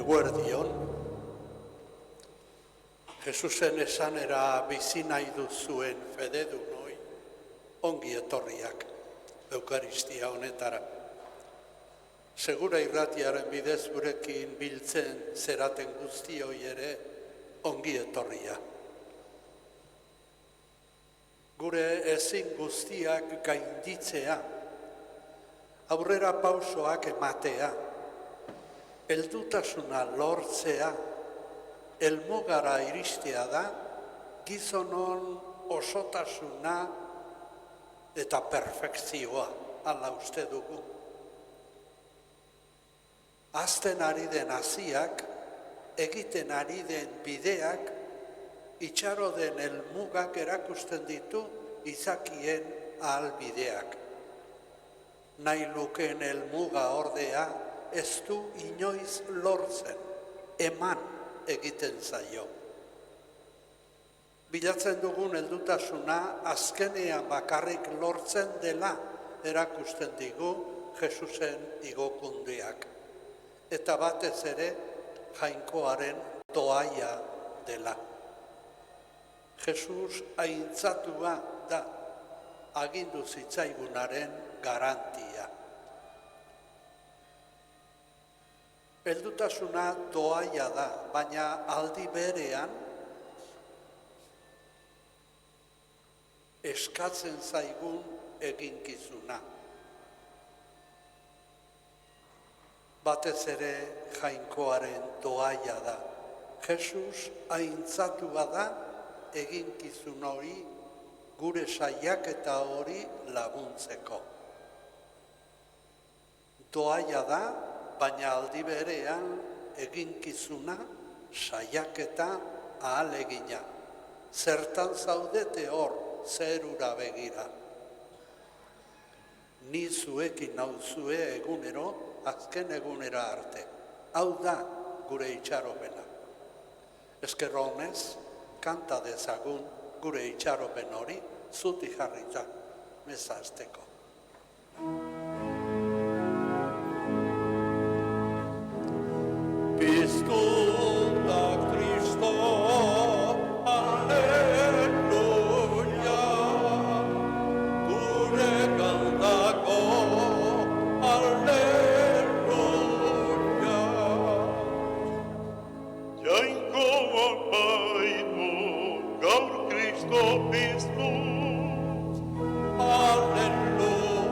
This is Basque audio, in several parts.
Eguerdion, Jesusen esanera bizi nahi duzuen fededunoi, ongi etorriak Eukaristia honetara. Segura irratiaren bidez gurekin biltzen zeraten guztioi ere ongi etorria. Gure ezin guztiak gainditzea, aurrera pausoak ematea, heldutasuna lortzea, helmugara iristea da, gizonon osotasuna eta perfekzioa hala uste dugu. Hazten ari den haziak, egiten ari den bideak, itxaro den helmugak erakusten ditu izakien ahalbideak. Nahi lukeen helmuga ordea ez du inoiz lortzen, eman egiten zaio. Bilatzen dugun heldutasuna azkenean bakarrik lortzen dela erakusten digu Jesusen igokundeak. Eta batez ere jainkoaren toaia dela. Jesus aintzatua da agindu zitzaigunaren garantia. Heldutasuna toaia da, baina aldi berean eskatzen zaigun eginkizuna. Batez ere jainkoaren toaia da. Jesus aintzatua da eginkizun hori gure saiaketa hori laguntzeko. Toaia da, baina aldi berean eginkizuna, saiaketa, ahalegina. Zertan zaudete hor, zerura begira. Ni zuekin nauzue egunero, azken egunera arte. Hau da gure itxaropena. Esker honez, kanta dezagun gure itxaropen hori, zuti jarrita, meza azteko. Piztu da Kristo, aleluia, gure kantako, aleluia. Jainkoa baitu, gaur Kristo piztu, aleluia.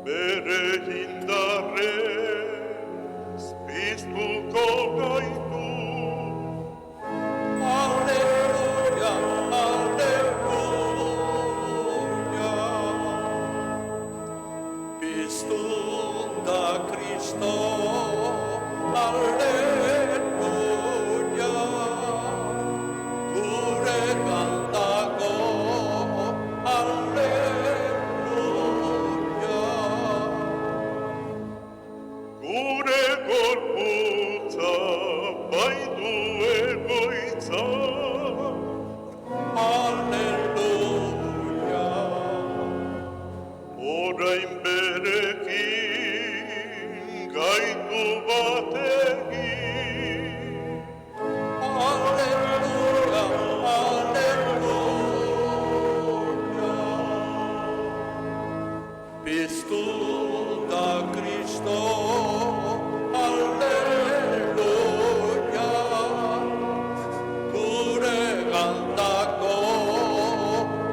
bere indarrez piztuko gaitu. Aleluia, aleluia. Piztu da Kristo, aleluia. Gure kantako, aleluia. Gure gorputza baitu egoitza, Aleluia. orain berekin gaitu batekin. Aleluia, aleluia. Piztu da Kristo, aleluia. Gure kantako,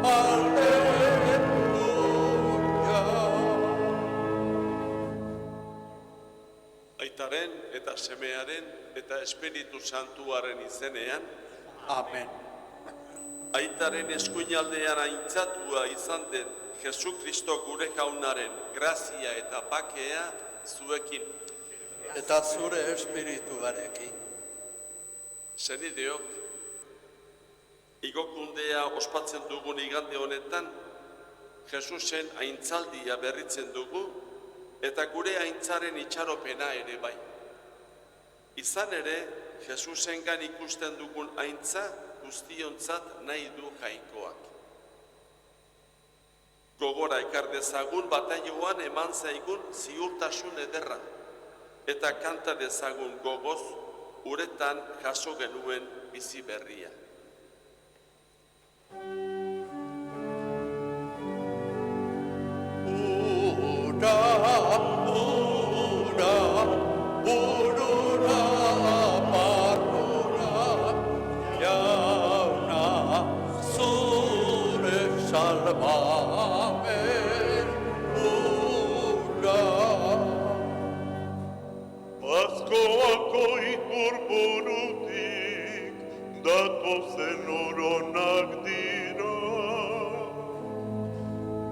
aleluia. Aitaren eta Semearen eta Espiritu Santuaren izenean, Amen. Aitaren eskuinaldean aintzatua izan den Jesu Kristo gure jaunaren grazia eta bakea zuekin. Eta zure espirituarekin. Senideok, igokundea ospatzen dugun igande honetan, Jesusen aintzaldia berritzen dugu eta gure aintzaren itxaropena ere bai. Izan ere, Jesusengan ikusten dugun aintza guztiontzat nahi du jainkoak. Gogora ekar dezagun bataioan eman zaigun ziurtasun ederra. eta kanta dezagun gogoz uretan jaso genuen bizi berria. Paskoako ikurburutik datozen oronak dira.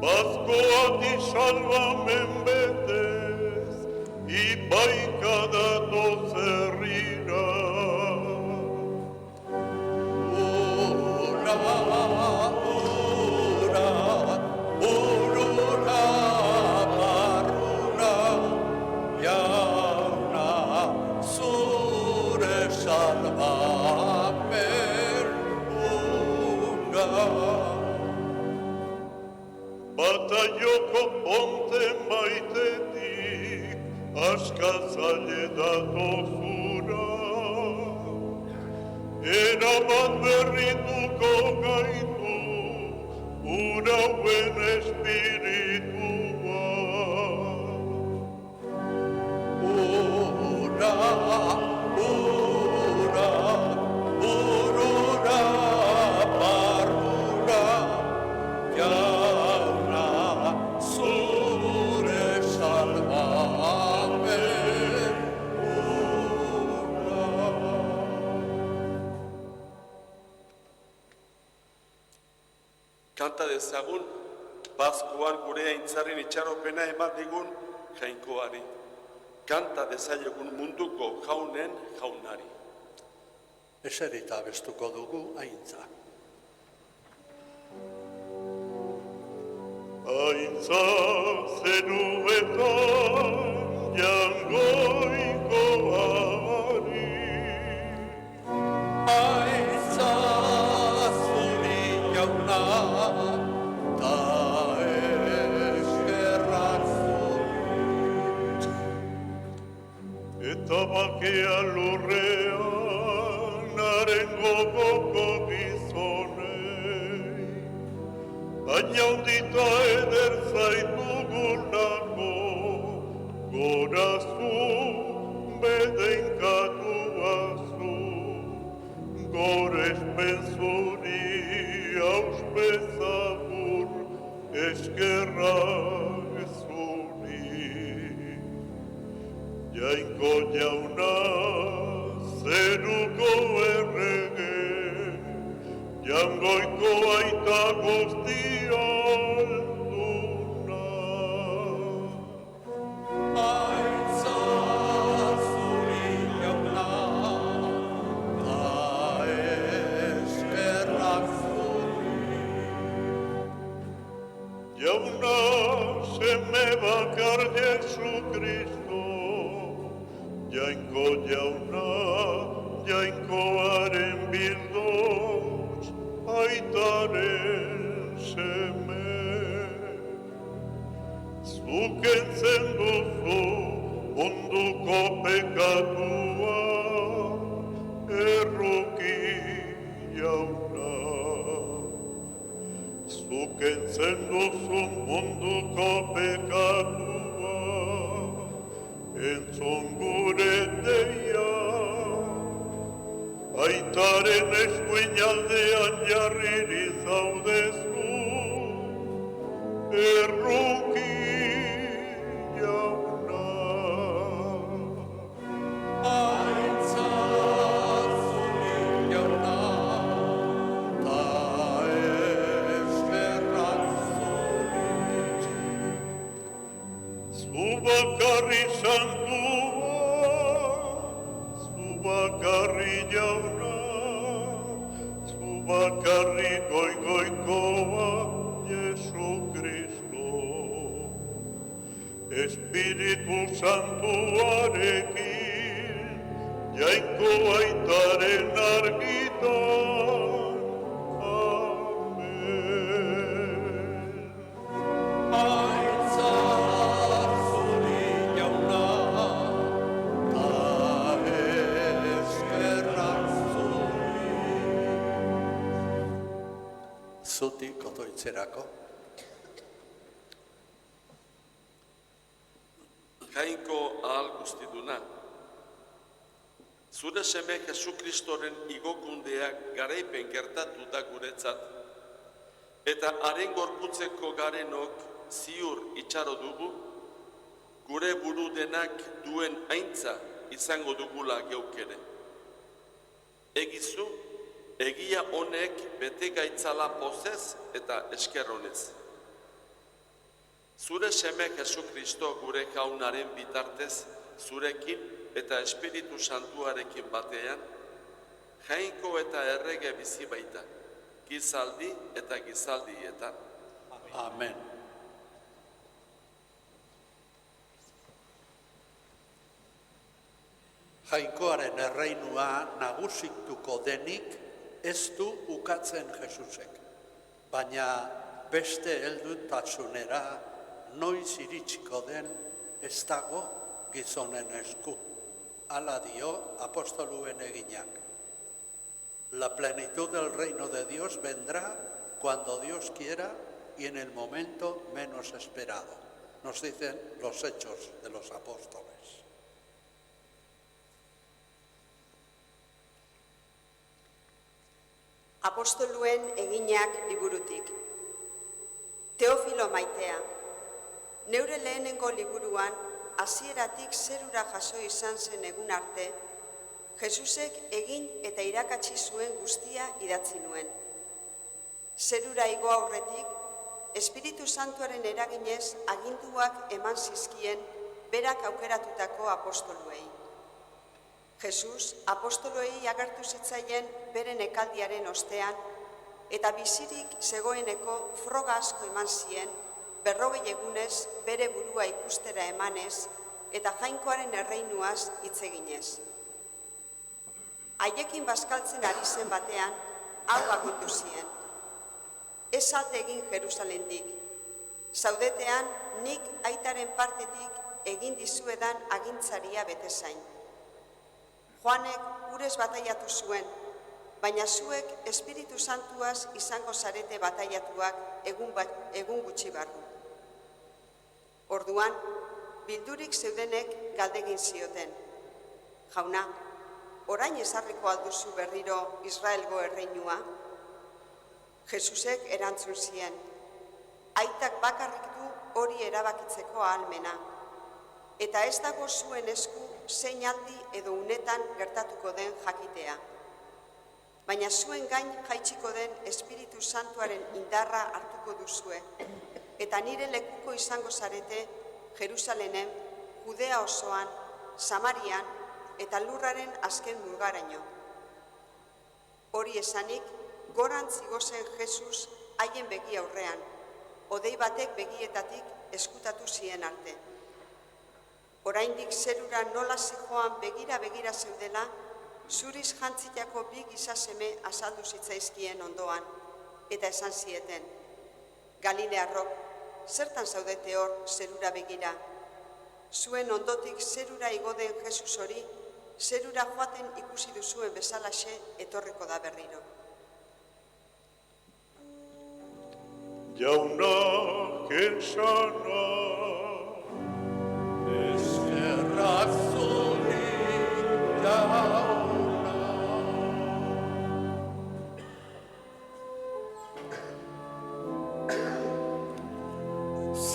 Paskoati salvamen betez, ipaika datoz herrira. Bataioko ponte maitetik, askazaile datozura. Erabat berrituko gaitu, urauen espiritua. Kanta dezagun, Paskoan gure aintzaren itxaropena eman digun jainkoari. Kanta dezaiegun munduko jaunen jaunari. Eserita abestuko dugu aintza. Aintza zeruetan jangoikoari. Aintza zuri jauna, ta eskerrak zuri. Eta bakea lurrean haren gogoko gizonei. Baina handita eder zaitugulako, gorazu bedeinkatuazu. Gorespen zuri auspezagur, eskerrak zuri. Jainko jauna, zeruko errege, jangoiko aita guzti alduna. Aintza zuri jauna, ta eskerrak zuri. Jauna, seme bakar Jesu Kristo, jainko jauna, jainkoaren bildoz, aitaren seme. Zuk entzen duzu munduko pekatua, erruki jauna. Zuk entzen duzu munduko pekatua, entzun gure deia. Aitaren eskuinaldean jarriri zaudezu, erruki jauna. Aintza zuri jauna, ta eskerrak zuri. Zu bakarri santua, zu bakarri jauna, zu bakarri goikoa, Jesu Kristo. Espiritu Santuarekin, jainko aitaren argitan. Amen. Aintza zuri jauna, zutik otoitzerako. Jainko ahal guztiduna, zure seme Jesu Kristoren igokundeak garaipen gertatu da guretzat, eta haren gorputzeko garenok ziur itxaro dugu, gure buru denak duen aintza izango dugula geukere. Egizu, egia honek bete gaitzala pozez eta eskerronez. Zure seme Jesu Kristo gure jaunaren bitartez, zurekin eta Espiritu Santuarekin batean, jainko eta errege bizi baita, gizaldi eta gizaldietan. Amen. Jainkoaren erreinua nagusituko denik ez du ukatzen Jesusek, baina beste heldutasunera noiz iritsiko den ez dago gizonen esku. Hala dio apostoluen eginak. La plenitud del reino de Dios vendrá cuando Dios quiera y en el momento menos esperado. Nos dicen los hechos de los apóstoles. Apostoluen eginak liburutik. Teofilo maitea, neure lehenengo liburuan, hasieratik zerura jaso izan zen egun arte, Jesusek egin eta irakatsi zuen guztia idatzi nuen. Zerura igo aurretik, Espiritu Santuaren eraginez aginduak eman zizkien berak aukeratutako apostoluei. Jesus apostoloei agertu zitzaien beren ekaldiaren ostean, eta bizirik zegoeneko froga asko eman zien, 40 egunez bere burua ikustera emanez, eta jainkoaren erreinuaz hitz eginez. Haiekin bazkaltzen ari zen batean, hau agindu zien. Ez salte egin Jerusalendik. Zaudetean nik aitaren partetik egin dizuedan agintzaria betezain. Joanek urez bataiatu zuen, baina zuek Espiritu Santuaz izango zarete bataiatuak egun gutxi barru. Orduan, bildurik zeudenek galdegin zioten. Jauna, orain ezarriko alduzu berriro Israelgo erreinua? Jesusek erantzun zien, aitak bakarrik du hori erabakitzeko ahalmena, eta ez dago zuen esku zein aldi edo unetan gertatuko den jakitea. Baina zuen gain jaitsiko den Espiritu Santuaren indarra hartuko duzue, eta nire lekuko izango zarete Jerusalenen, Judea osoan, Samarian eta lurraren azken mugaraino. Hori esanik, gorantz igo zen Jesus haien begi aurrean, hodei batek begietatik eskutatu zien arte. Oraindik zerura nola zijoan begira zeudela, zuriz jantzitako bi gizaseme azaldu zitzaizkien ondoan, eta esan zieten, Galilearrok, zertan zaudete hor zerura begira? Zuen ondotik zerura igo den Jesus hori, zerura joaten ikusi duzuen bezalaxe etorriko da berriro. Jaunak esana, Eskerrak zuri jauna.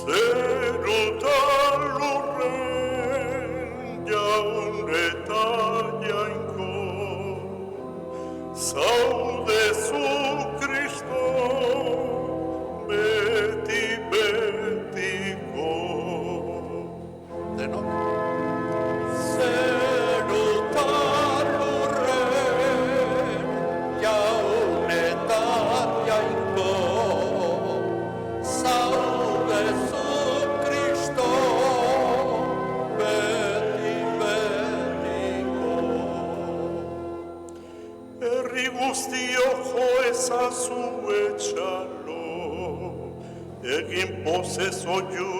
zerutan lurren jaun eta jainko, zaudezu Kristo, beti betiko. Denok. Zerutan lurren jaun eta jainko, zaudezu Kristo, beti betiko. Herri guztio jo ezazu etxalo, egin pozez oiu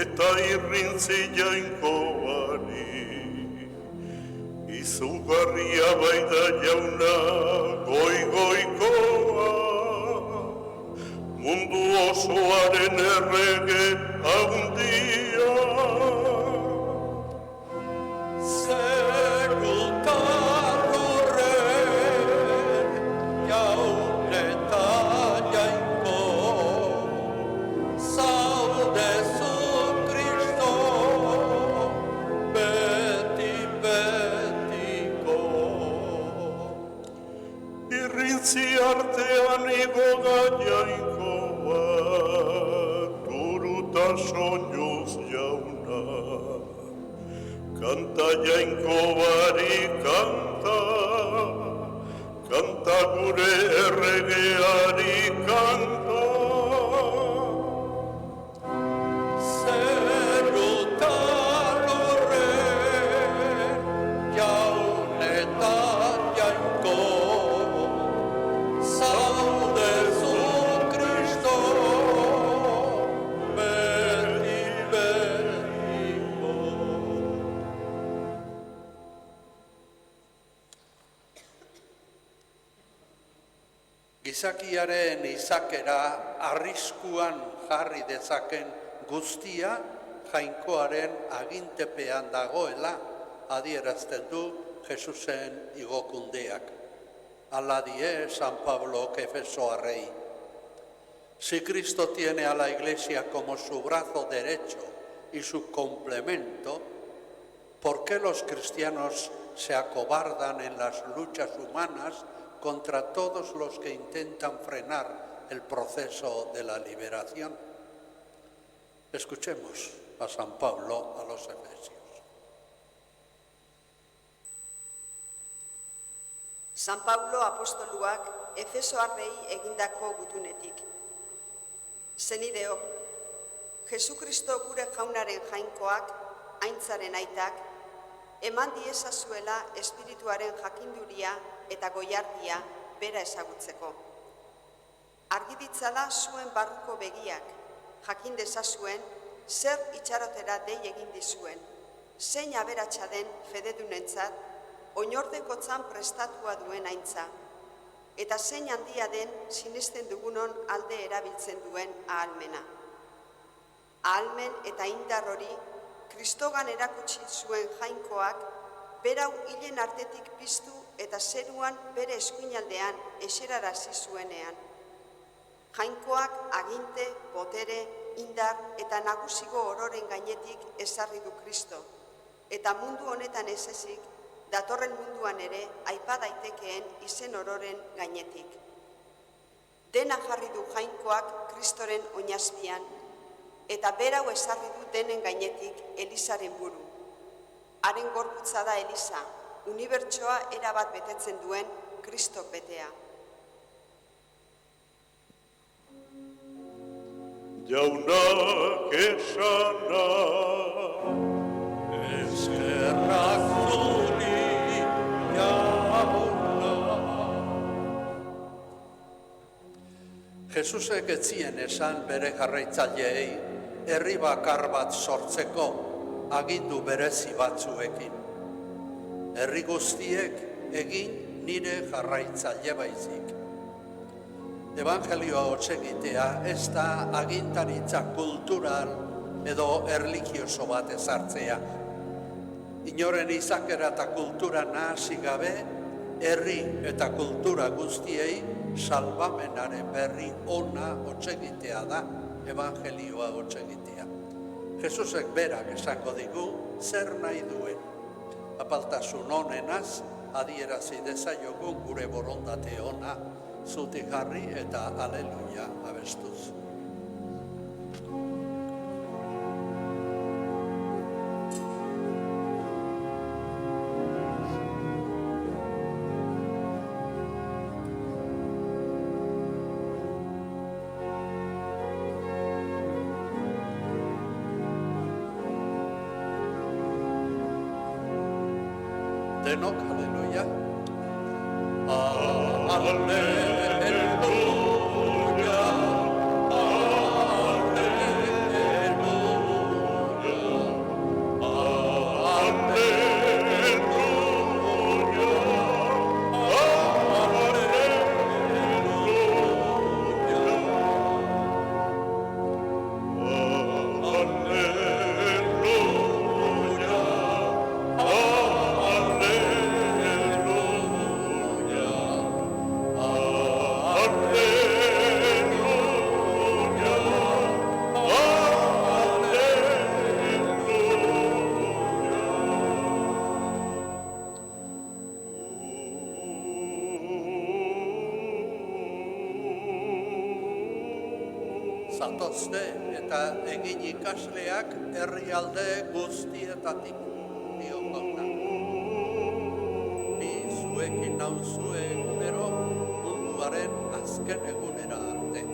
eta irrintzi jainkoari. Izugarria baita jauna, goikoa, batean igo da jainkoa, turuta soñoz jauna. Kanta jainkoari kanta, kanta gure erregeari kanta. Zerutan horren, jaun eta jainko, zaudezu Kristo, beti betiko. Gizakiaren izakera arriskuan jarri dezaken guztia jainkoaren agintepean dagoela adierazten du Jesusen igokundeak. Hala die San Pablo Efesoarrei. Si Cristo tiene a la Iglesia como su brazo derecho y su complemento, ¿por qué los cristianos se acobardan en las luchas humanas contra todos los que intentan frenar el proceso de la liberación? Escuchemos a San Pablo a los Efesios. San Pablo apostoluak Efesoarrei egindako gutunetik. Zenideok, Jesukristo gure jaunaren jainkoak, aintzaren aitak, eman diezazuela espirituaren jakinduria eta goiardia bera ezagutzeko. Argi ditzala zuen barruko begiak, jakin dezazuen zer itxarotera dei egin dizuen, zein aberatsa den fededunentzat, oinordekotzan prestatua duen aintza, eta zein handia den sinesten dugunon alde erabiltzen duen ahalmena. Ahalmen eta indar hori, Kristogan erakutsi zuen jainkoak, berau hilen artetik piztu eta zeruan bere eskuinaldean eserarazi zuenean. Jainkoak aginte, botere, indar eta nagusigo ororen gainetik ezarri du Kristo, eta mundu honetan ez ezik, datorren munduan ere aipa daitekeen izen ororen gainetik. Dena jarri du jainkoak Kristoren oinazpian, eta berau ezarri du denen gainetik Elizaren buru. Haren gorputza da Eliza, unibertsoa erabat betetzen duen Kristok betea. Jaunak esana, Eskerrak zuri, jauna. Jesusek ez zien esan bere jarraitzaileei herri bakar bat sortzeko agindu berezi batzuekin. Herri guztiek egin nire jarraitzaile baizik. Evangelioa hotsegitea ez da agintaritza kultural edo erlijioso bat ezartzea. Inoren izakera eta kultura nahasi gabe, herri eta kultura guztiei salbamenaren berri ona hotsegitea da evangelioa hotsegitea. Jesusek berak esango digu zer nahi duen. Apaltasun honenaz adierazi dezaiogun gure borondate ona, zutik jarri eta aleluia abestuz. Denok, aleluia. Aleluia. zatozte eta egin ikasleak herrialde guztietatik dio gauta. Ni zuekin nauzue egunero munduaren azken egunera arte.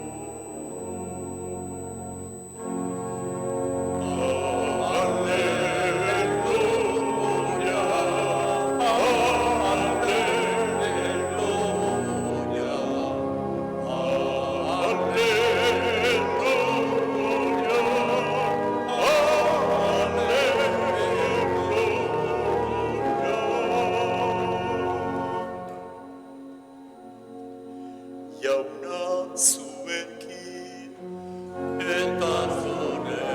Jauna zuekin, Eta zure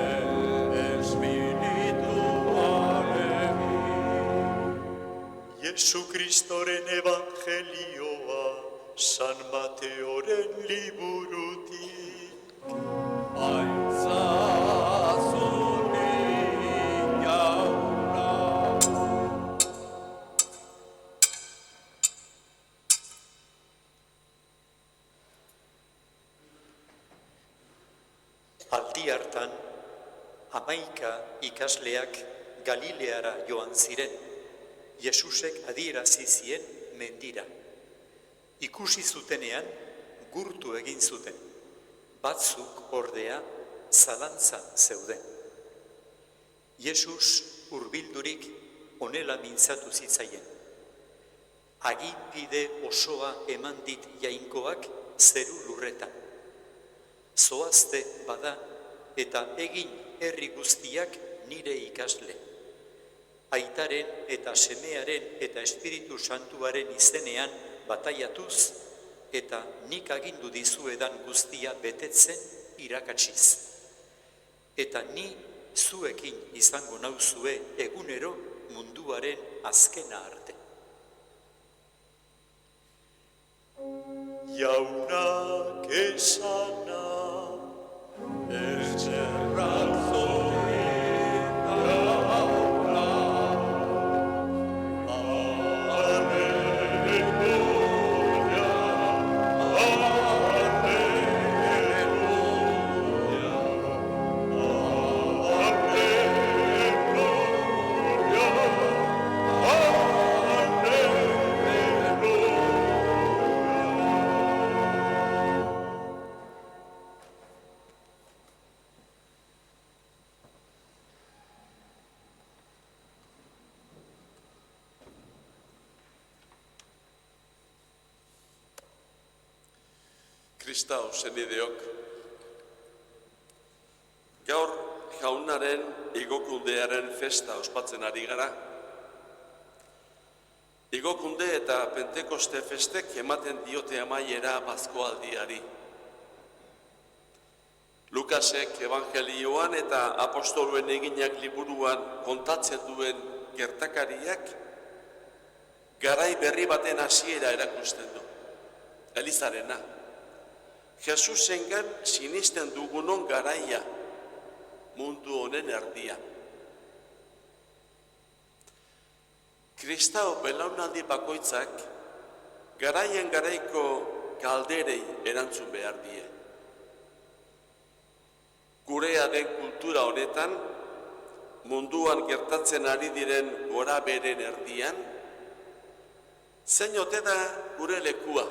espirituarekin. Jesu Kristoren evangelioa, San Mateoren liburutik. Aitzazuni jauna. Aldi hartan, 11 ikasleak Galileara joan ziren, Jesusek adierazi zien mendira. Ikusi zutenean, gurtu egin zuten, batzuk ordea zalantzan zeuden. Jesus hurbildurik honela mintzatu zitzaien. Aginpide osoa eman dit jainkoak zeru lurretan. Zoazte bada eta egin herri guztiak nire ikasle. Aitaren eta semearen eta Espiritu Santuaren izenean bataiatuz eta nik agindu dizuedan guztia betetzen irakatsiz. Eta ni zuekin izango nauzue egunero munduaren azkena arte. Jaunak esana, Eskerrak zuri jauna. Kristau senideok, gaur jaunaren igokundearen festa ospatzen ari gara. Igokunde eta Pentekoste festek ematen diote amaiera Paskoaldiari. Lukasek evangelioan eta apostoluen eginak liburuan kontatzen duen gertakariak garai berri baten hasiera erakusten du. Elizarena. Jesusengan sinisten dugunon garaia, mundu honen erdia. Kristau belaunaldi bakoitzak garaien garaiko galderei erantzun behar die. Gurea den kultura honetan, munduan gertatzen ari diren gora beren erdian, zein ote da gure lekua,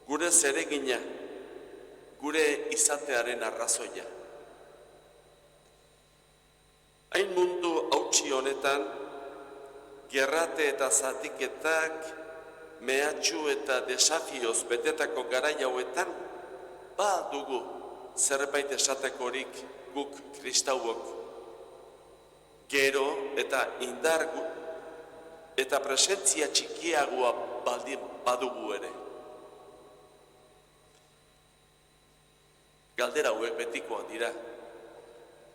gure zeregina, gure izatearen arrazoia. Hain mundu hautsi honetan, gerrate eta zatiketak, mehatxu eta desafioz betetako garai hauetan, ba dugu zerbait esatekorik guk kristauok. Gero eta indar eta presentzia txikiagoa baldin badugu ere. Galdera hauek betikoak dira,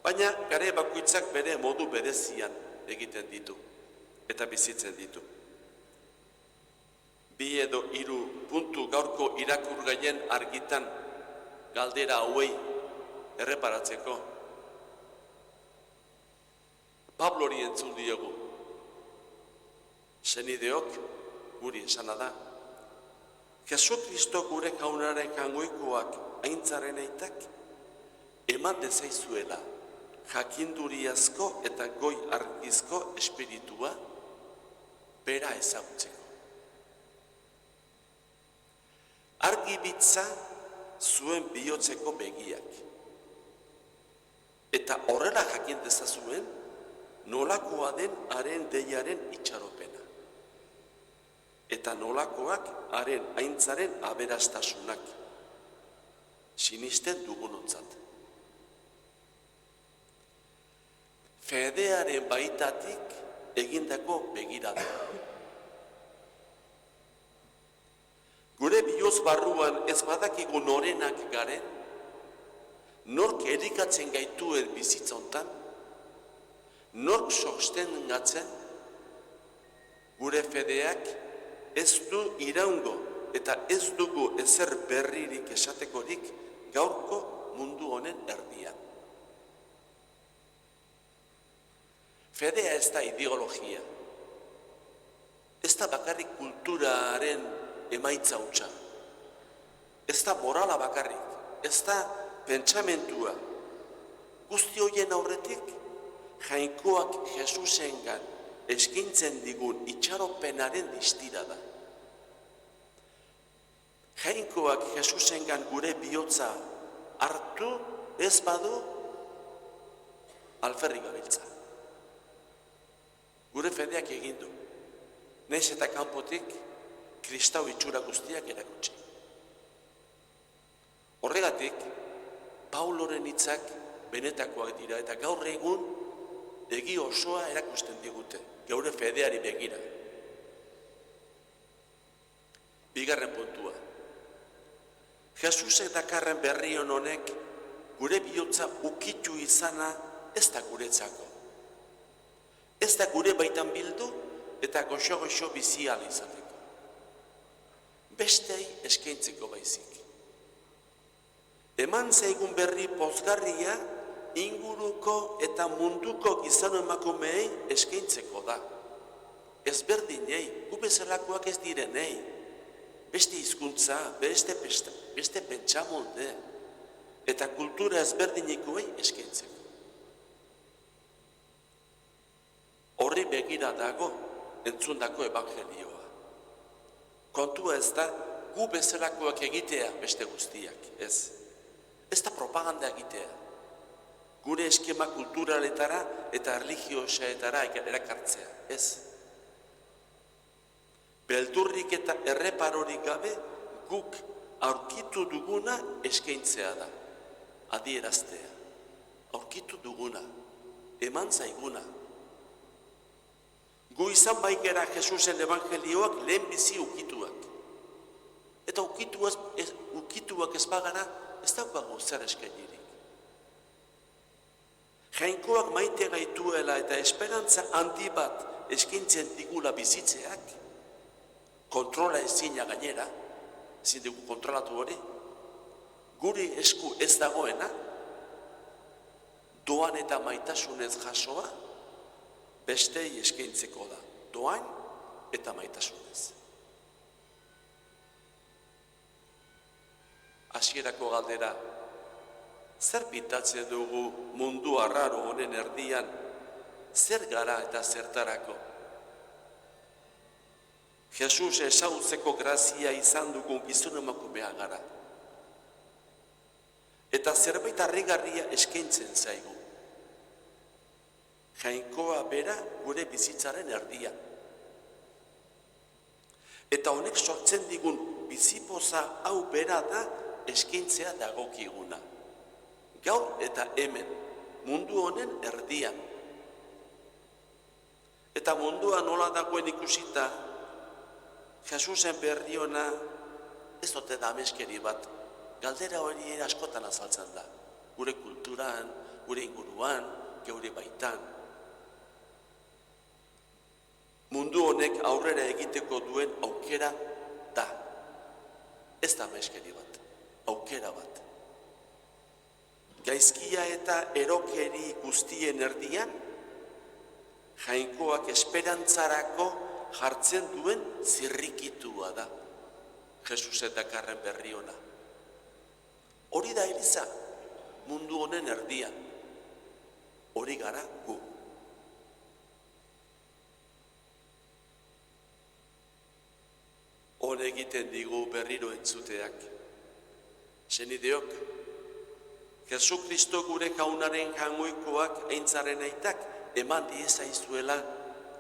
baina gare bakoitzak bere modu berezian egiten ditu eta bizitzen ditu. 2 edo 3 puntu gaurko irakurgaien argitan galdera hauei erreparatzeko. Pablori entzun diogu. Senideok guri esana da. Jesu Kristo gure jaunaren jangoikoak aintzaren aitak, eman dezaizuela jakinduriazko eta goi argizko espiritua bera ezagutzeko. Argi bitza zuen bihotzeko begiak. Eta horrela jakin dezazuen nolakoa den haren deiaren itxaropena. Eta nolakoak haren aintzaren aberastasunak. Sinisten dugunontzat. Fedearen baitatik egindako begirada. Gure bihotz barruan ez badakigu norenak garen, nork erikatzen gaituen bizitzontan, nork sostengatzen, gure fedeak ez du iraungo eta ez dugu ezer berririk esatekorik gaurko mundu honen erdian. Fedea ez da ideologia, ez da bakarrik kulturaren emaitza hutsa, ez da morala bakarrik, ez da pentsamentua. Guzti horien aurretik, jainkoak Jesusengan eskaintzen digun itxaropenaren distira da. Jainkoak Jesusengan gure bihotza hartu ez badu alferrik gabiltza. Gure fedeak egin du, nahiz eta kanpotik kristau itxura guztiak erakutsi. Horregatik, Pauloren hitzak benetakoak dira eta gaur egun egi osoa erakusten digute, geure fedeari begira. Bigarren puntua. Jesusek dakarren berrion honek gure bihotza ukitu izana ez da guretzako. Ez da gure baitan bildu eta goxo-goxo bizi ahal izateko. Bestei eskaintzeko baizik. Eman zaigun berri pozgarria inguruko eta munduko gizon emakumeei eskaintzeko da. Ezberdinei, gu bezalakoak ez direnei, beste hizkuntza, beste pentsamolde eta kultura ezberdinikoei eskaintzeko. Horri begira dago entzundako evangelioa. Kontua ez da gu bezalakoak egitea beste guztiak, ez. Ez da propaganda egitea. Gure eskema kulturaletara eta religiosaetara erakartzea, ez. Beldurrik eta erreparorik gabe guk aurkitu duguna eskaintzea da. Adieraztea. Aurkitu duguna. Eman zaiguna. Gu izan baikera Jesusen evangelioak lehen bizi ukituak. Eta ukituak ez bagara, ez daukagu zer eskainirik. Jainkoak maite gaituela eta esperantza handi bat eskaintzen digula bizitzeak, kontrola ezina gainera, ezin dugu kontrolatu hori, guri esku ez dagoena, doan eta maitasunez jasoa, bestei eskaintzeko da, doan eta maitasunez. Hasierako galdera, zer pintatzen dugu mundu arraro honen erdian, zer gara eta zertarako? Jesus ezagutzeko grazia izan dugun gizon emakumea gara. Eta zerbait harrigarria eskaintzen zaigu. Jainkoa bera gure bizitzaren erdia. Eta honek sortzen digun bizipoza hau bera da eskaintzea dagokiguna. Gaur eta hemen, mundu honen erdian. Eta mundua nola dagoen ikusita, Jesusen berri ona ez dote da ameskeri bat. Galdera hori askotan azaltzen da. Gure kulturan, gure inguruan, geure baitan. Mundu honek aurrera egiteko duen aukera da. Ez da ameskeri bat, aukera bat. Gaizkia eta erokeri guztien erdian, jainkoak esperantzarako jartzen duen zirrikitua da. Jesus dakarren berri ona. Hori da Eliza, mundu honen erdian. Hori gara gu. Hor egiten digu berriro entzuteak. Senideok, Jesu Kristo gure jaunaren jangoikoak eintzaren aitak eman diezaizuela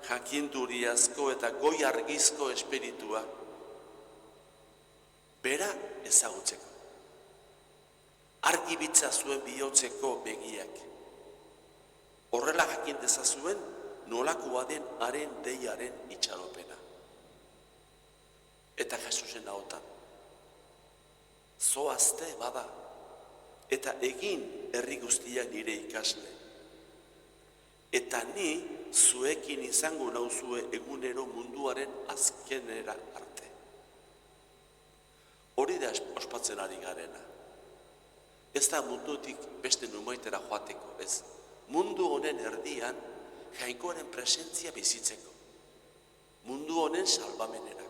jakinduriazko eta goi argizko espiritua. Bera ezagutzeko. Argi bitza zuen bihotzeko begiak. Horrela jakin dezazuen nolakoa den haren deiaren itxaropena. Eta Jesusen ahotan. Zoazte bada, eta egin herri guztiak nire ikasle. Eta ni zuekin izango nauzue egunero munduaren azkenera arte. Hori da ospatzen ari garena. Ez da mundutik beste numaitera joateko, ez. Mundu honen erdian jainkoaren presentzia bizitzeko. Mundu honen salbamenerako.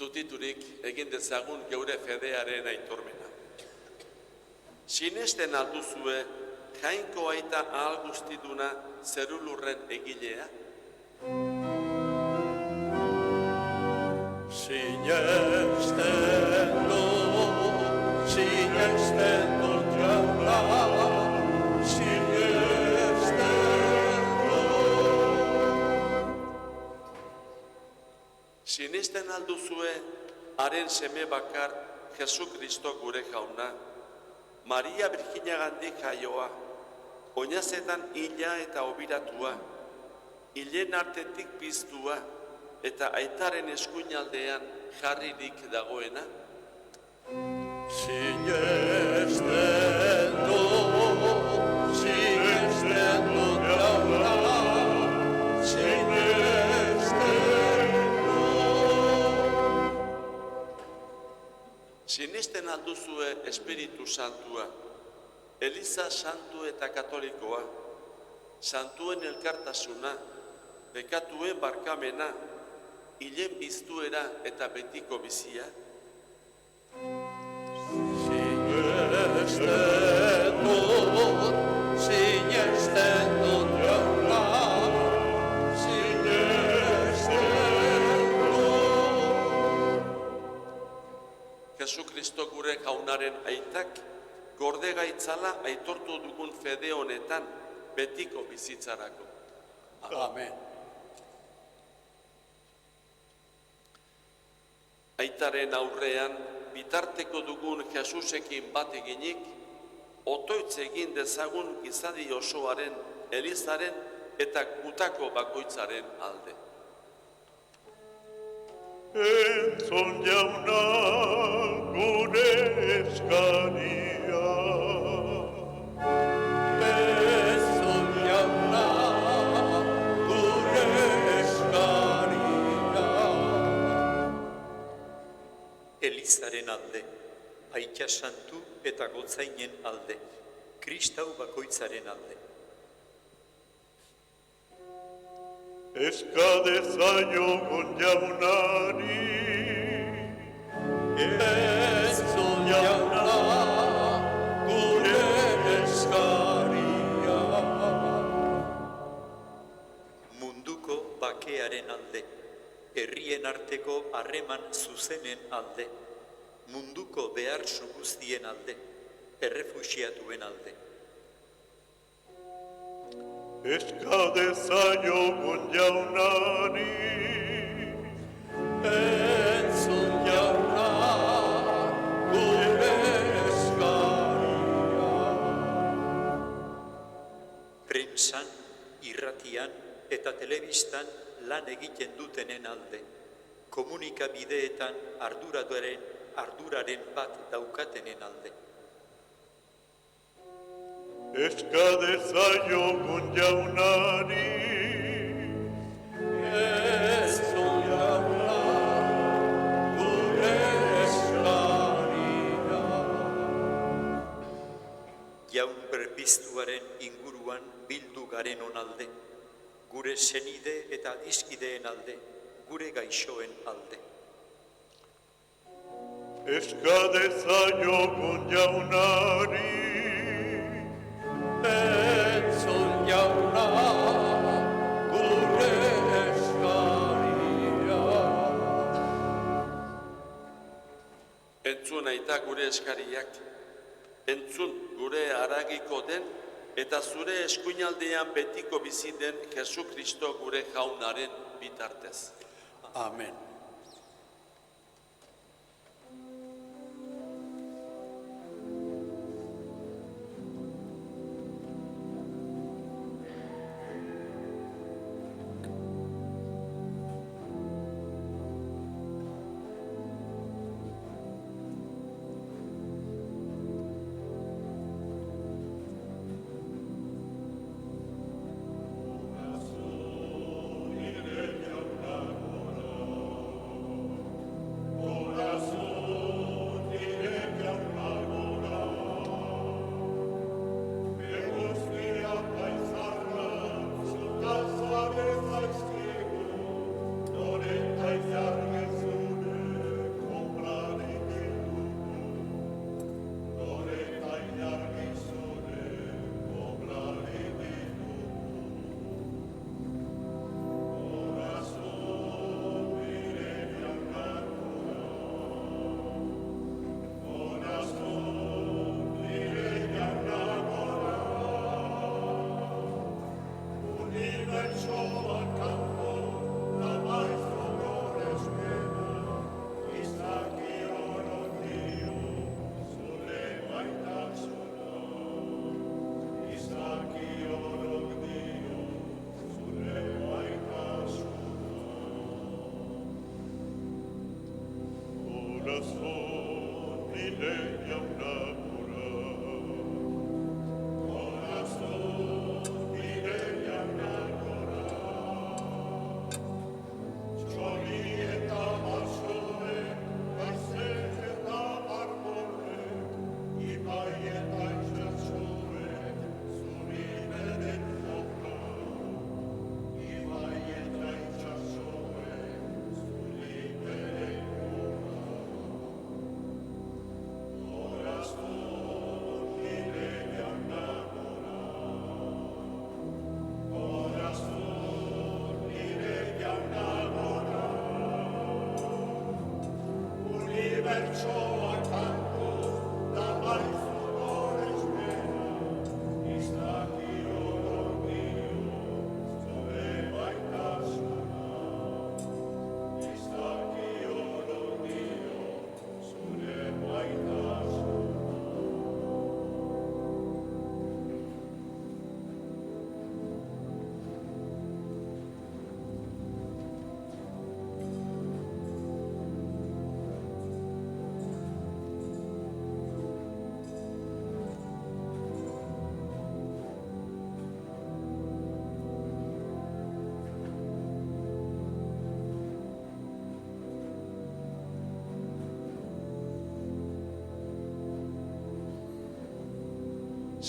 Zutiturik egin dezagun geure fedearen aitormena. Sinesten alduzue jainko aita ahal guztiduna zerulurren egilea? Sinesten dut jauna, Sinesten alduzue haren seme bakar Jesu Kristo gure jauna, Maria Virginiagandik jaioa, oinazetan hila eta obiratua, hilen artetik piztua eta aitaren eskuinaldean jarririk dagoena? Sinesten dut jauna, Sinesten alduzue Espiritu Santua, Eliza Santu eta Katolikoa, santuen elkartasuna, bekatuen barkamena, hilen biztuera eta betiko bizia? Sinesten dut jauna, Jesu Kristo gure jaunaren aitak, gorde gaitzala aitortu dugun fede honetan betiko bizitzarako. Amen. Aitaren aurrean, bitarteko dugun Jesusekin bat eginik, otoitz egin dezagun gizadi osoaren, Elizaren eta gutako bakoitzaren alde. Entzun jauna gure eskaria. Entzun jauna gure eskaria. Elizaren alde, Aita Santu eta Gotzainen alde, Kristau bakoitzaren alde. Eska dezaiogun jaunari. Entzun jauna gure eskaria. Munduko bakearen alde, herrien arteko harreman zuzenen alde, munduko behartsu guztien alde, errefuxiatuen alde. Eska dezaiogun jaunari. Entzun jauna gure eskaria. Prentsan, irratian eta telebistan lan egiten dutenen alde, komunikabideetan arduraren bat daukatenen alde. Eska dezaiogun jaunari. piztuaren inguruan bildu garen onalde, gure senide eta adiskideen alde, gure gaixoen alde. Eska dezaiogun jaunari, Entzun jauna, gure eskaria. Entzun aita gure eskariak, entzun gure haragiko den eta zure eskuinaldean betiko bizi den Jesu Kristo gure jaunaren bitartez. Amen.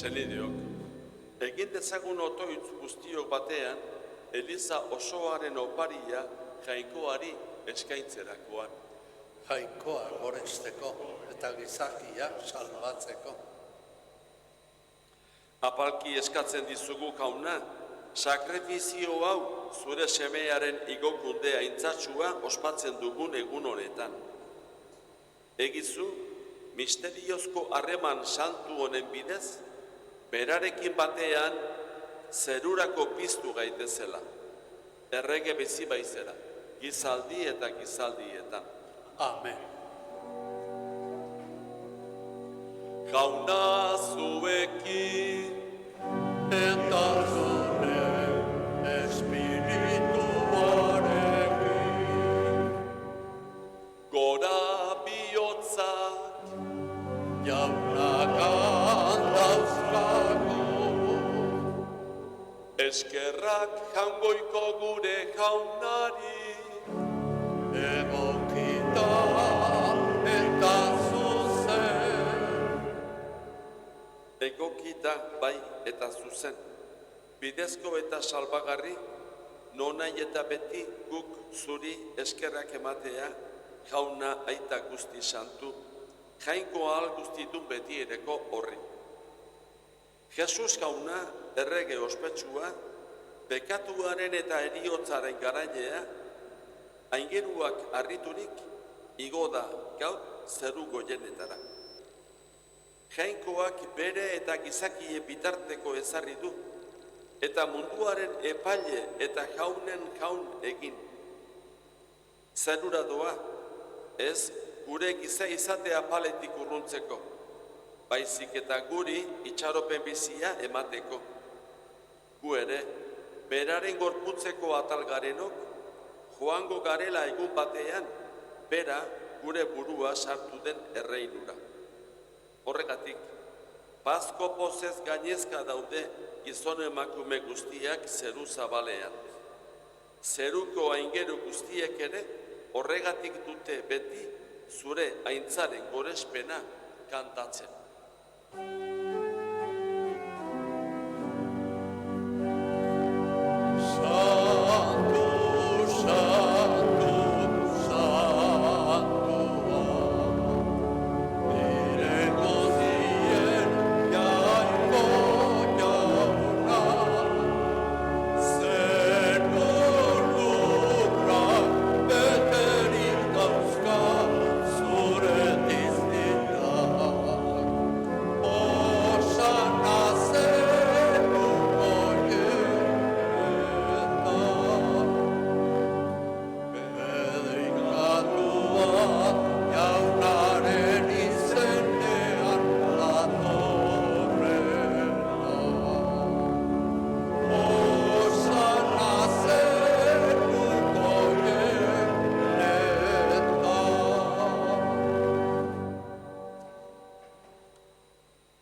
Senideok, egin dezagun otoitz guztiok batean, Eliza osoaren oparia jainkoari eskaintzerakoan. Jainkoa goresteko eta gizakia salbatzeko. Apalki eskatzen dizugu jauna, sakrifizio hau zure semearen igokundea aintzatsua ospatzen dugun egun honetan. Egizu, misteriozko harreman santu honen bidez, berarekin batean zerurako piztu gaitezela. Errege bizi baizera, gizaldi eta gizaldietan. Amen. Jauna zuekin, Eta zure espirituarekin, gora bihotzak, jaunak handauzkagu, eskerrak jangoiko gure jaunari, egokita eta zuzen. egokita egokita bai eta zuzen, bidezko eta salbagarri, nonai eta beti guk zuri eskerrak ematea, jauna aita guzti santu, jainko ahal guztitun beti ereko horri. Jesus jauna errege ospetsua, bekatuaren eta eriotzaren garailea, aingeruak harriturik, igo da gaur zeru goienetara. Jainkoak bere eta gizakie bitarteko ezarri du, eta munduaren epaile eta jaunen jaun egin. Zerura doa, ez gure giza izatea paletik urruntzeko, baizik eta guri itxaropen bizia emateko. Gu ere, beraren gorputzeko atal garenok, joango garela egun batean, bera gure burua sartu den erreinura. Horregatik, pazko pozez gainezka daude gizon emakume guztiak zeru zabalean. Zeruko aingeru guztiek ere, horregatik dute beti zure aintzaren gorespena kantatzen.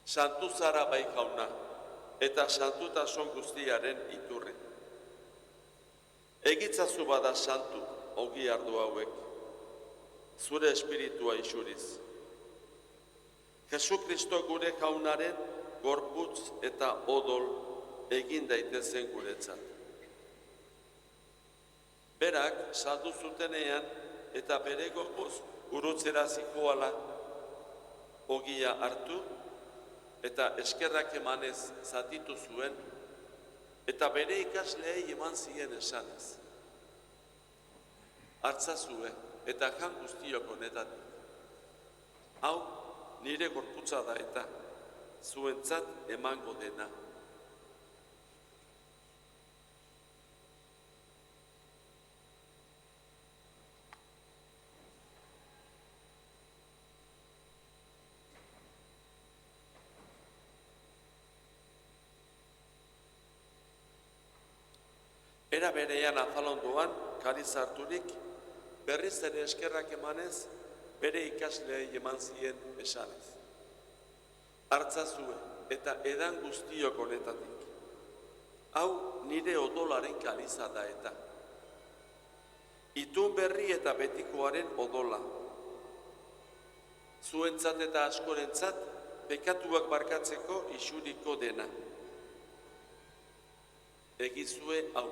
Santu zara bai jauna, eta santutasun guztiaren iturri. Egitzazu bada santu, ogi ardu hauek, zure espiritua isuriz. Jesu Kristo gure jaunaren gorputz eta odol egin daitezen guretzat. Berak saldu zutenean eta bere gorputz gurutzera zikoala, ogia hartu, eta eskerrak emanez zatitu zuen, eta bere ikasleei eman zien esanez. Hartzazue eta jan guztiok honetatik. Hau nire gorputza da eta zuentzat emango dena. Era berean azalondoan, kariz harturik, berriz ere eskerrak emanez, bere ikasleei eman zien esanez. Hartzazue eta edan guztiok honetatik. Hau nire odolaren kaliza da eta. Itun berri eta betikoaren odola. Zuentzat eta askorentzat, pekatuak barkatzeko isuriko dena. Egizue hau,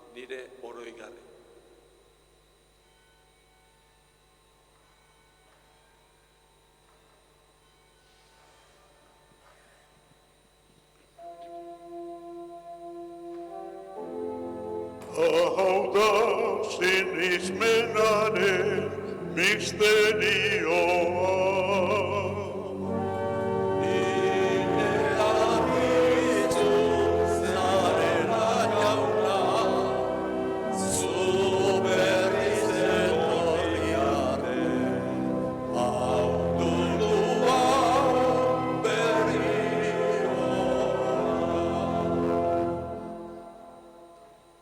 nire oroigarri. Hau da sinismenaren misterioa.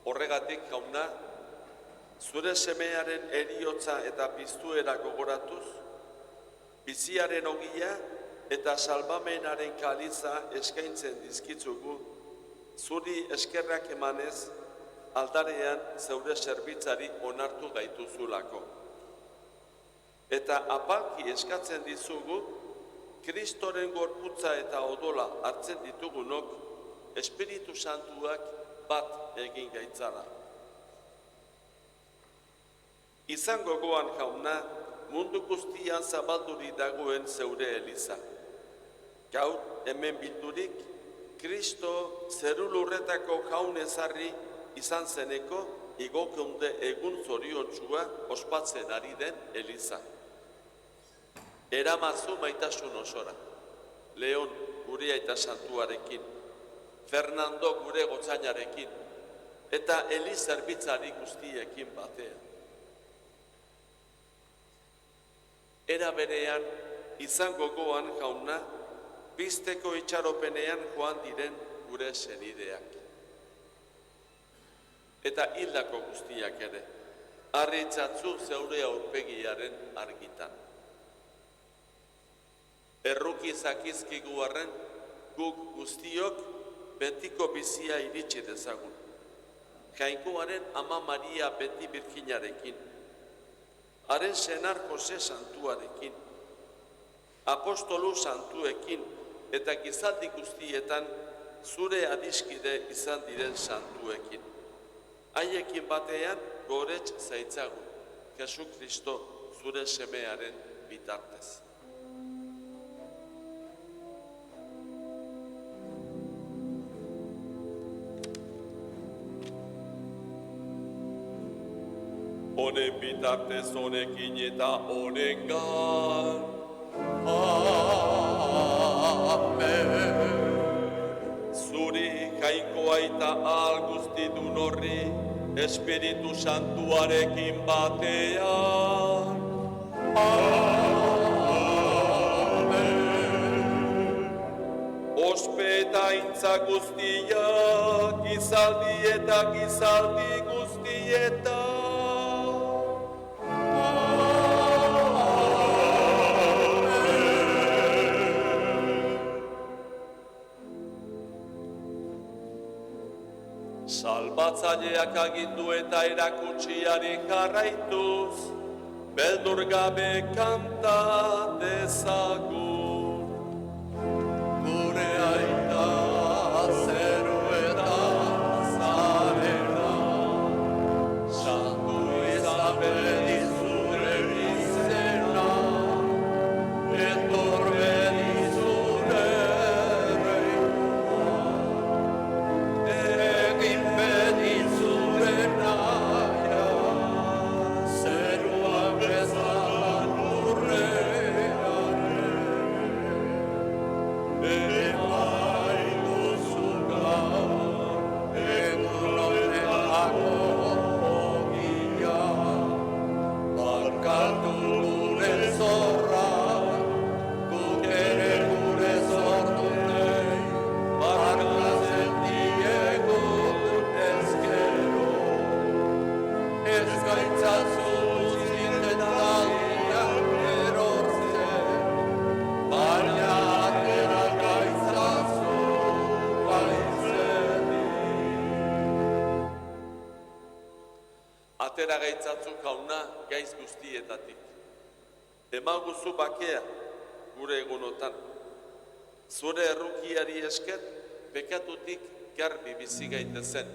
Horregatik, jauna, zure semearen eriotza eta piztuera gogoratuz, biziaren ogia eta salbamenaren kaliza eskaintzen dizkitzugu, zuri eskerrak emanez, aldarean zeure zerbitzari onartu gaituzulako. Eta apalki eskatzen dizugu, Kristoren gorputza eta odola hartzen ditugunok, Espiritu Santuak bat egin gaitzala. Izan gogoan jauna, mundu guztian zabalduri dagoen zeure eliza. Gaur, hemen bildurik, Kristo zerulurretako jaun ezarri izan zeneko igokunde egun zoriontsua ospatzen ari den eliza. Eramazu maitasun osora, Leon gure aita santuarekin, Fernando gure gotzainarekin, eta eliz zerbitzari guztiekin batean. Era berean, izan gogoan jauna, bizteko itxaropenean joan diren gure senideak. Eta hildako guztiak ere, harritzatzu zeure aurpegiaren argitan. Erruki zakizkigu arren, guk guztiok betiko bizia iritsi dezagun. Jainkoaren Ama Maria beti Birjinarekin, haren senar Jose santuarekin, apostolu santuekin eta gizaldi guztietan zure adiskide izan diren santuekin. Haiekin batean gorets zaitzagun, Jesu Kristo zure semearen bitartez. Honen bitartez honekin eta honengan. Zuri jainkoa eta guztidun horri, Espiritu Santuarekin batean. Ospe eta intza guztiak, gizaldi eta gizaldi guztietan. Salbatzaileak agindu eta erakutsiari jarraituz, beldur gabe kanta dezagun. Gure aita zeruetan zarela, santu izan bedi zure izena, etor bedi zure reina. Egin bedi zure naia, zerua bezala lurrean. Emaiduzu gaur, egun honetako ogia, barkatu gure zorra, guk ere gure zordunei, barkatzen diegu ezkero. Ez gaitzazu zindentaldiak erortzen, baina atera gaitzazu gaitzetik. Atera gaitzatzu jauna gaiz guztietatik. Emaguzu bakea gure egunotan. Zure errukiari esker, pekatutik garbi bizi gaitezen,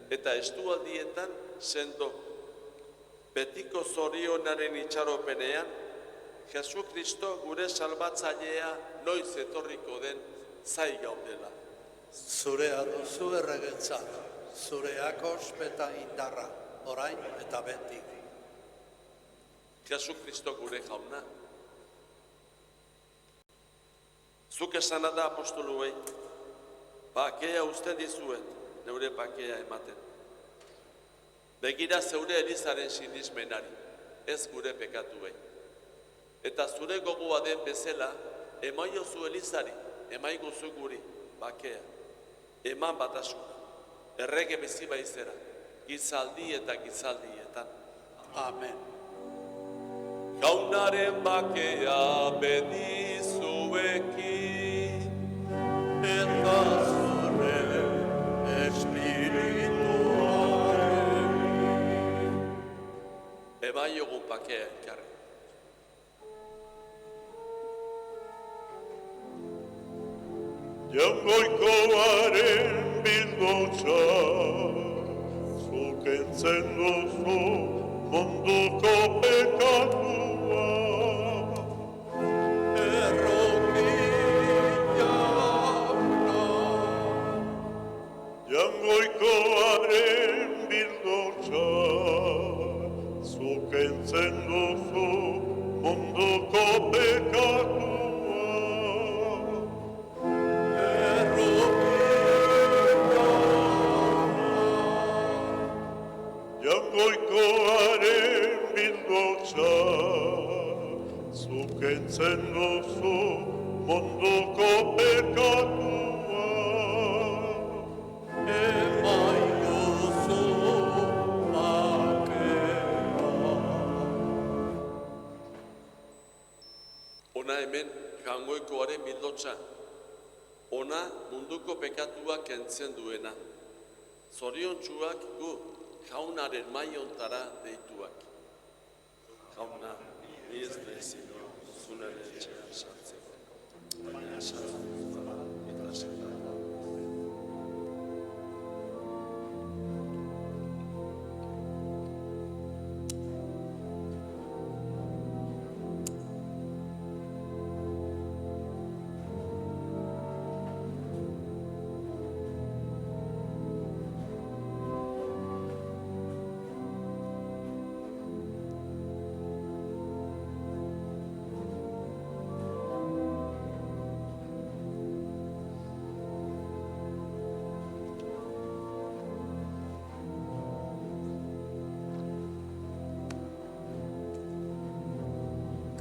eta estualdietan sendo. Betiko zorionaren itxaropenean, Jesu Kristo gure salbatzailea noiz etorriko den zai gaudela. Zurea duzu erregetzat, zureak ospeta indarra, orain eta beti. Jesu Kristo gure jauna. Zuk esana da apostoluei, bakea usten dizuet, neure bakea ematen. Begira zeure elizaren sinismenari, ez gure pekatuei. Eta zure gogoa den bezala, emaiozu elizari, emaiguzu guri, bakea. Eman batasuna, errege bizi baizera, gizaldi eta gizaldietan. Amen. Jaunaren bakea bedi zuekin, Eta zure espirituarekin. emaiogun bakea elkarri. Jaungoikoaren bildotxa, zuk entzen duzu munduko pekatua. Jaungoikoaren bildotxa, zuk entzen duzu munduko pekatua. Jaungoikoaren bildotxa, zuk entzen duzu munduko pekatua. Ona hemen jaungoikoaren bildotxa, ona munduko pekatua kentzen duena. Zoriontsuak gu jaunaren maiontara deituak. Jauna, ni ez nezino, zunaren etxean sartzeko, baina sartzeko eta zentako.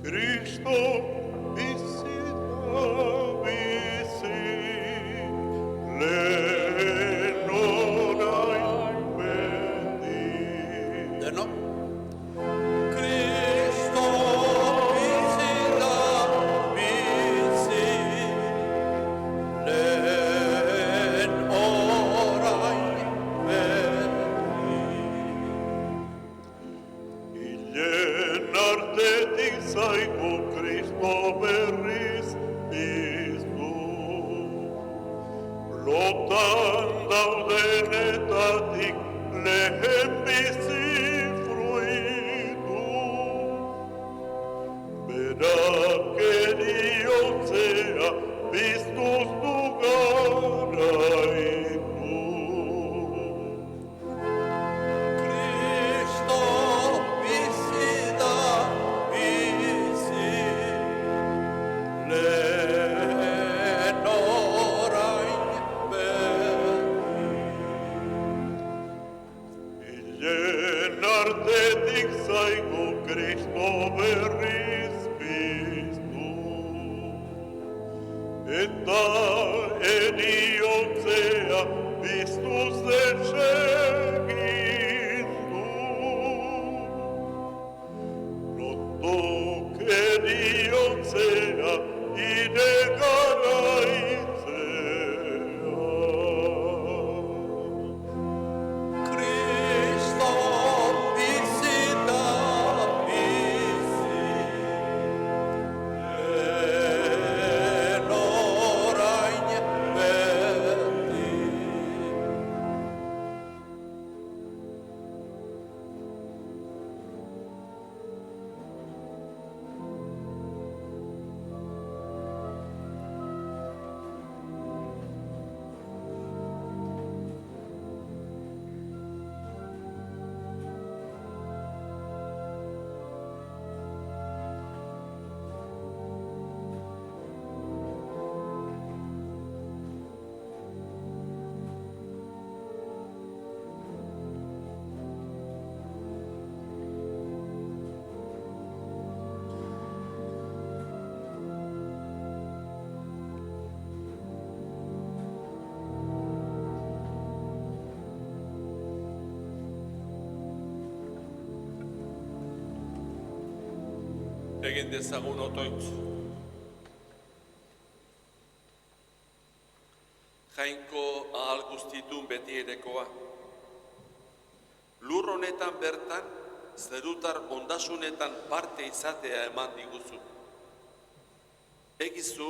Cristo bizi da bizi, lehen orain beti. Denok? Cristo bizi da bizi, lehen orain beti. Hilen artetik zaigu Kristo berriz biztu. Lotan daudenetatik lehen bizi fruitu. Berak eriotzea biztuz du garaitu. Cristo bizi da bizi, lehen orain beti. Hilen artetik zaigu Kristo berriz biztu. Eta eriotzea biztuz desegindu. Lotok eriotzea ire garaitzea. Cristo bizi da bizi, lehen orain beti. Egin dezagun otoitz. Jainko ahal guztitun beti erekoa. Lur honetan bertan, zerutar ondasunetan parte izatea eman diguzu. Egizu,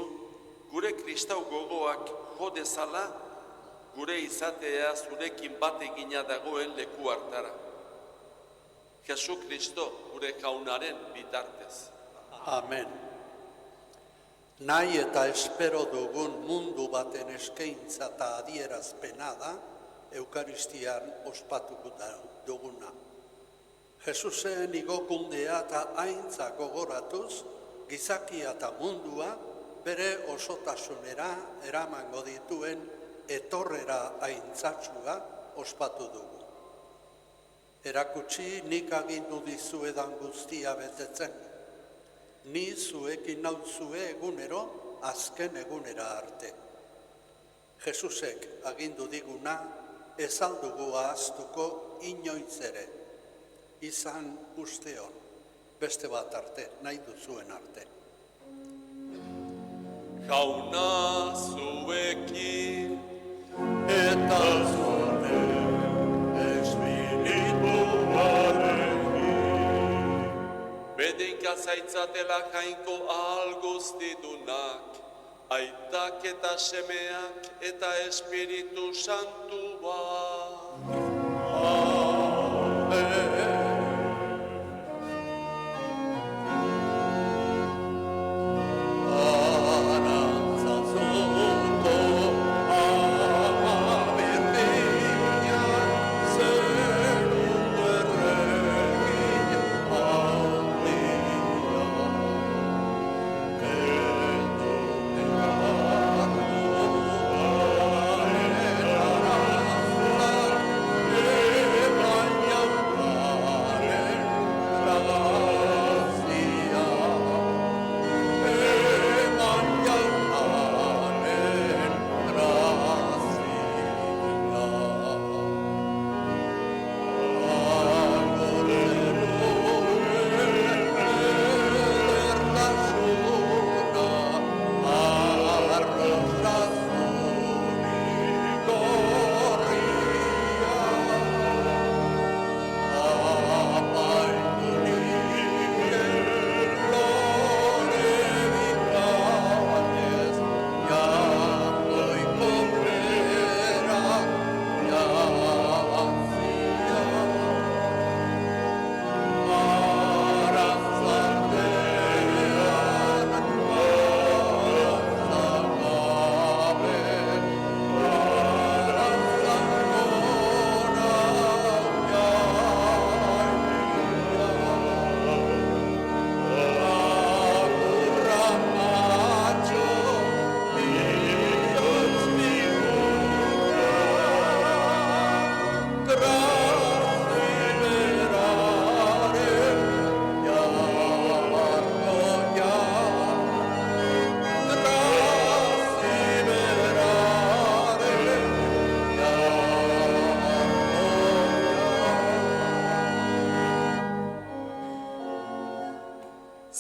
gure kristau gogoak jo dezala, gure izatea zurekin bat egina dagoen leku hartara. Jesu Kristo gure jaunaren bitartez. Amen. Nahi eta espero dugun mundu baten eskaintza eta adierazpena da, Eukaristian ospatuko duguna. Jesusen igokundea eta aintza gogoratuz, gizakia eta mundua bere osotasunera eramango dituen etorrera aintzatsua ospatu dugu. Erakutsi nik agindu dizuedan guztia betetzen. Ni zuekin nauzue egunero, azken egunera arte. Jesusek agindu diguna, ez aldugu ahaztuko inoiz ere. Izan usteon, beste bat arte, nahi duzuen arte. Jauna zuekin, Eta zure espirituarekin. bedinka zaitzatela jainko ahal guztidunak, aitak eta semeak eta Espiritu Santua.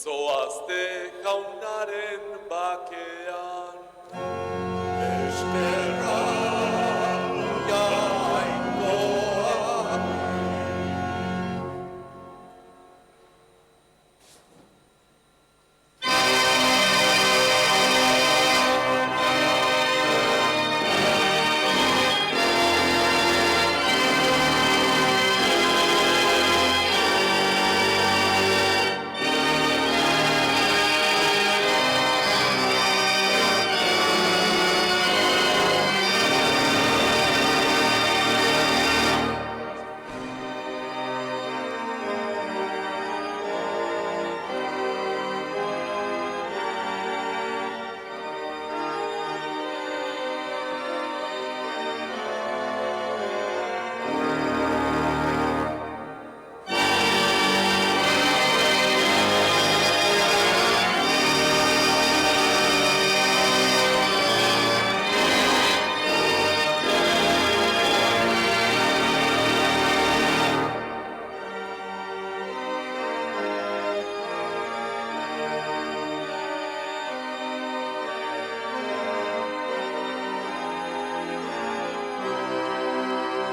Zoazte jaunaren bakean, Espera